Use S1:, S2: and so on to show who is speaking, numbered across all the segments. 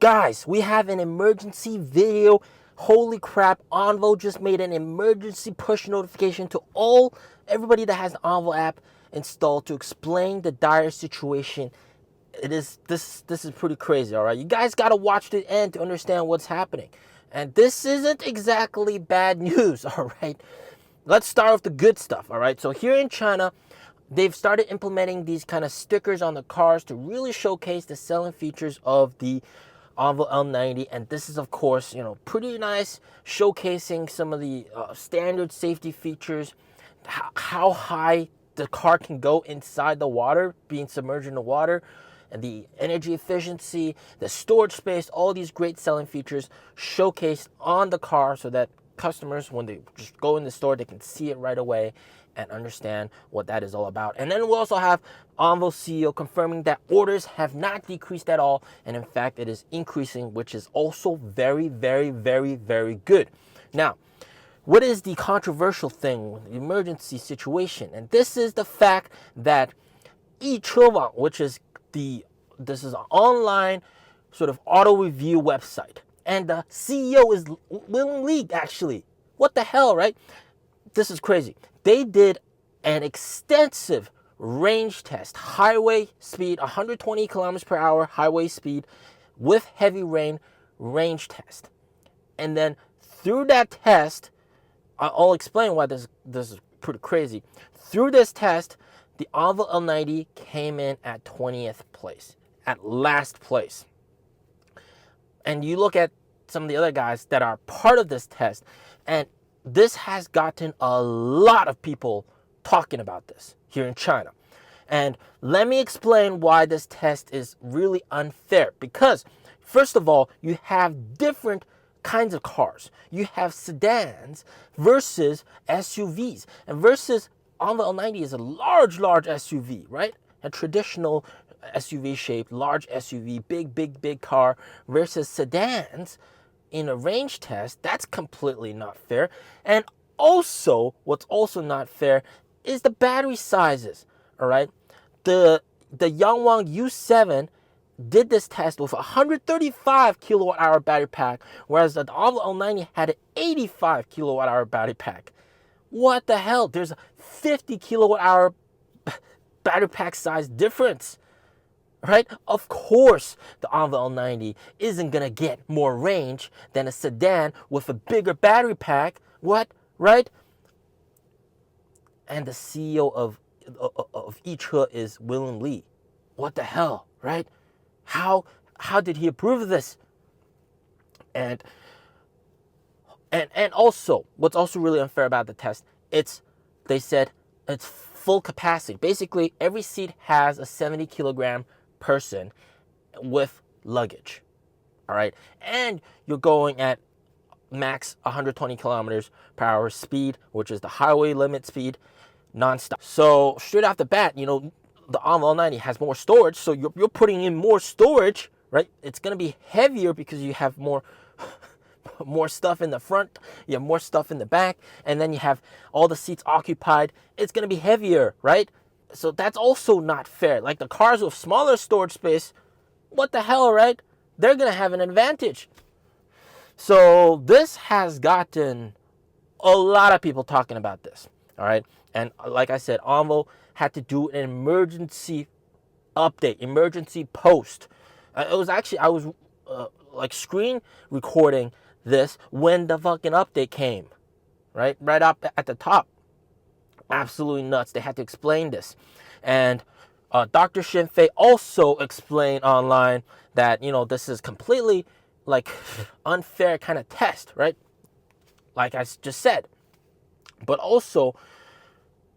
S1: Guys, we have an emergency video. Holy crap, Envo just made an emergency push notification to everybody that has the Envo app installed to explain the dire situation. This is pretty crazy, all right? You guys got to watch the end to understand what's happening. And this isn't exactly bad news, all right? Let's start with the good stuff, all right? So here in China, they've started implementing these kind of stickers on the cars to really showcase the selling features of the Envo L90, and this is of course, pretty nice, showcasing some of the standard safety features, how high the car can go inside the water, being submerged in the water, and the energy efficiency, the storage space, all these great selling features showcased on the car so that customers, when they just go in the store, they can see it right away and understand what that is all about. And then we also have Envo CEO confirming that orders have not decreased at all, and in fact it is increasing, which is also very, very, very, very good. Now, what is the controversial thing with the emergency situation? And this is the fact that Yichewang, which is this is an online sort of auto review website, and the CEO is William Li, actually. What the hell, right? This is crazy. They did an extensive range test, highway speed, 120 kilometers per hour highway speed with heavy rain range test. And then through that test, I'll explain why this is pretty crazy. Through this test, the Envo L90 came in at 20th place, at last place. And you look at some of the other guys that are part of this test, and this has gotten a lot of people talking about this here in China. And let me explain why this test is really unfair. Because, first of all, you have different kinds of cars. You have sedans versus SUVs. And versus Envo L90 is a large SUV, right? A traditional SUV shaped, large SUV, big car, versus sedans in a range test. That's completely not fair. And also, what's also not fair is the battery sizes, all right? The Yangwang U7 did this test with a 135 kilowatt hour battery pack, whereas the Envo L90 had an 85 kilowatt hour battery pack. What the hell? There's a 50 kilowatt hour battery pack size difference, right? Of course, the Envo L90 isn't going to get more range than a sedan with a bigger battery pack. What? Right? And the CEO of Yiche is William Li. What the hell, right? How did he approve of this? And also, what's also really unfair about the test, they said it's full capacity. Basically, every seat has a 70 kilogram person with luggage, all right? And you're going at max 120 kilometers per hour speed, which is the highway limit speed, nonstop. So straight off the bat, the Envo L90 has more storage, so you're putting in more storage, right? It's going to be heavier because you have more stuff in the front, you have more stuff in the back, and then you have all the seats occupied. It's going to be heavier, right? So that's also not fair. Like the cars with smaller storage space, what the hell, right? They're going to have an advantage. So this has gotten a lot of people talking about this, all right? And like I said, Envo had to do an emergency update, emergency post. It was actually, I was like screen recording this when the fucking update came, right? Right up at the top. Absolutely nuts. They had to explain this. And Dr. Shinfei also explained online that, this is completely like unfair kind of test, right? Like I just said. But also,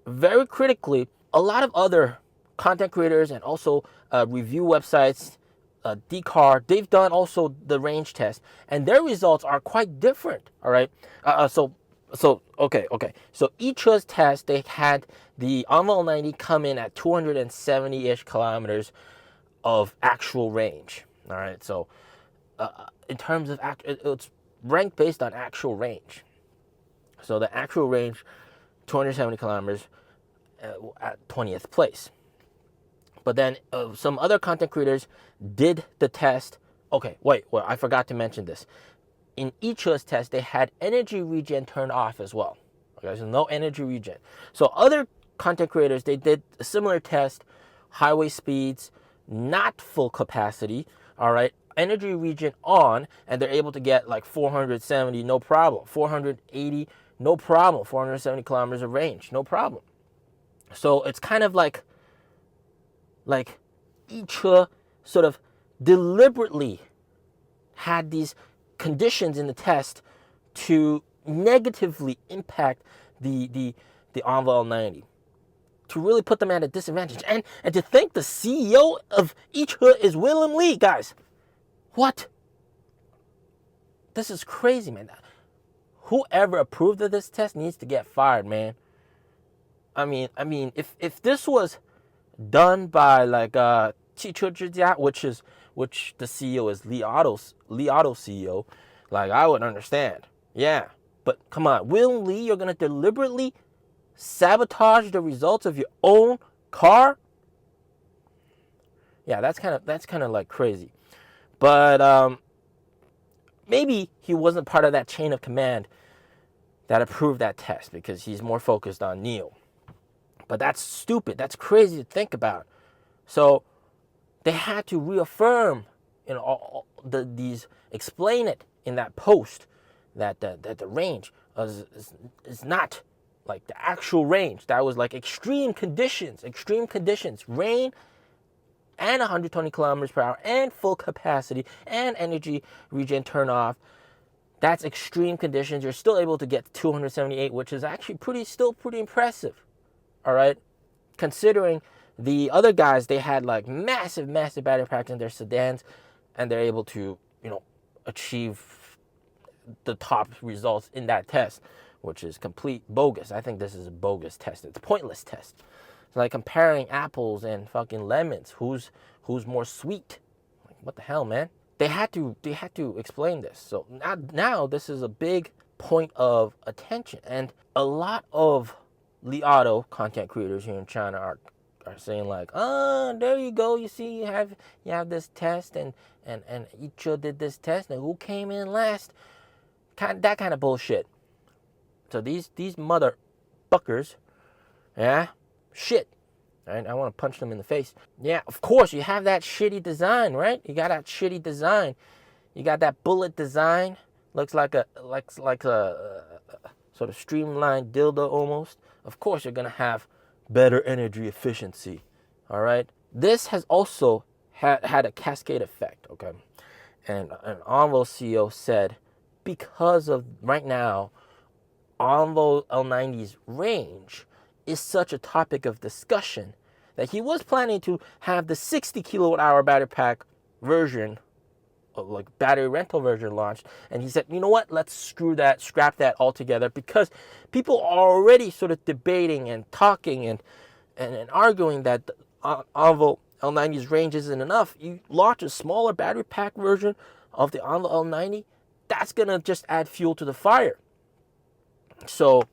S1: very critically, a lot of other content creators and also review websites, Dcar, they've done also the range test, and their results are quite different, all right? Okay. So Yiche's test, they had the Envo L90 come in at 270-ish kilometers of actual range, all right? So in terms of, it's ranked based on actual range. So the actual range, 270 kilometers at 20th place. But then some other content creators did the test Okay, wait, well, I forgot to mention this. In each of those tests, they had energy regen turned off as well. Okay, so no energy regen. So other content creators, they did a similar test, highway speeds, not full capacity, all right, energy regen on, and they're able to get like 470, no problem, 480, no problem, 470 kilometers of range, no problem. So it's kind of like each sort of deliberately had these conditions in the test to negatively impact the Envo L90, to really put them at a disadvantage. And to think the CEO of each hood is Willem Lee, guys. What? This is crazy, man. Whoever approved of this test needs to get fired, man. I mean, if this was done by like which the CEO is Li Auto CEO, like I would understand. Yeah. But come on, Will Lee, you're gonna deliberately sabotage the results of your own car? Yeah, that's kind of like crazy. But maybe he wasn't part of that chain of command that approved that test because he's more focused on Neo. But that's stupid. That's crazy to think about. So they had to reaffirm, these explain it in that post that the range is not like the actual range. That was like extreme conditions, rain and 120 kilometers per hour and full capacity and energy regen turn off. That's extreme conditions. You're still able to get 278, which is actually still pretty impressive. All right, considering the other guys, they had like massive battery packs in their sedans, and they're able to, achieve the top results in that test, which is complete bogus. I think this is a bogus test. It's a pointless test. It's like comparing apples and fucking lemons. Who's more sweet? Like, what the hell, man? They had to explain this. So now this is a big point of attention, and a lot of Li Auto content creators here in China are saying like, there you go, you see, you have this test, and Icho did this test, and who came in last? That kind of bullshit. So these motherfuckers, yeah, shit. Right? I want to punch them in the face. Yeah, of course, you have that shitty design, right? You got that shitty design. You got that bullet design. Looks like a sort of streamlined dildo almost. Of course, you're gonna have better energy efficiency. All right. This has also had a cascade effect. Okay, and an Envo CEO said because of right now, Envo L90's range is such a topic of discussion that he was planning to have the 60 kilowatt hour battery pack version, like battery rental version, launched. And he said, you know what, let's scrap that altogether, because people are already sort of debating and talking and arguing that the Envo L90's range isn't enough. You launch a smaller battery pack version of the Envo L90, that's gonna just add fuel to the fire. So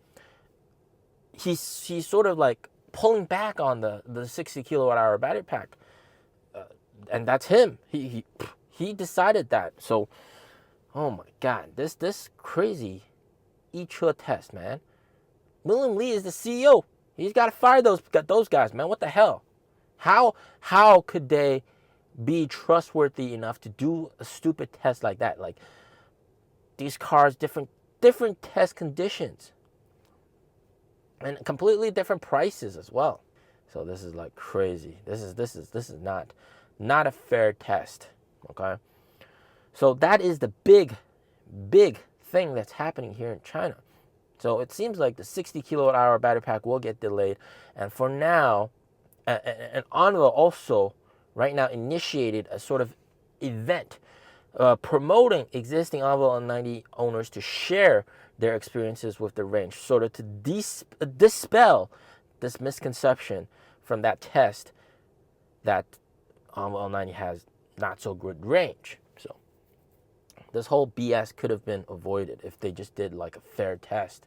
S1: he's sort of like pulling back on the 60 kilowatt hour battery pack, and that's him. He decided that. So, oh my God, this crazy Ichua test, man. Willem Lee is the CEO. He's got to fire those guys, man. What the hell? How could they be trustworthy enough to do a stupid test like that? Like, these cars, different test conditions, and completely different prices as well. So this is like crazy. This is not a fair test. Okay, so that is the big thing that's happening here in China. So it seems like the 60 kilowatt hour battery pack will get delayed, and for now, and Envo also right now initiated a sort of event promoting existing Envo L90 owners to share their experiences with the range, sort of to dispel this misconception from that test that Envo L90 has not so good range. So this whole BS could have been avoided if they just did like a fair test.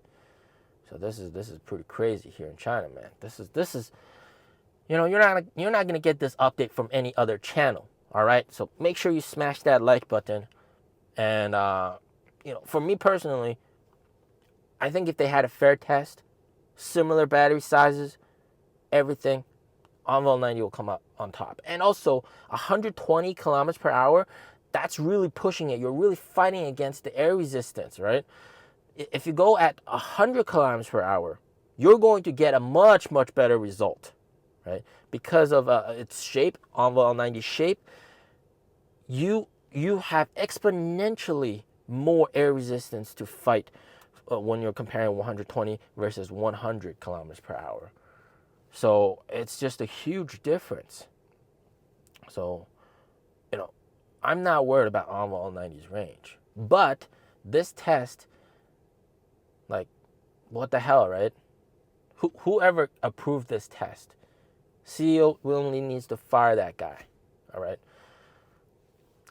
S1: So this is pretty crazy here in China, man. This is you're not gonna get this update from any other channel. All right, so make sure you smash that like button. And for me personally, I think if they had a fair test, similar battery sizes, everything, Envo 90 will come up on top. And also 120 kilometers per hour, that's really pushing it. You're really fighting against the air resistance, right? If you go at 100 kilometers per hour, you're going to get a much, much better result, right? Because of its shape, Envo 90 shape, you have exponentially more air resistance to fight when you're comparing 120 versus 100 kilometers per hour. So it's just a huge difference. So, I'm not worried about Envo 90's range. But this test, like, what the hell, right? Whoever approved this test, CEO willingly needs to fire that guy. All right.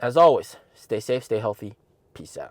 S1: As always, stay safe, stay healthy. Peace out.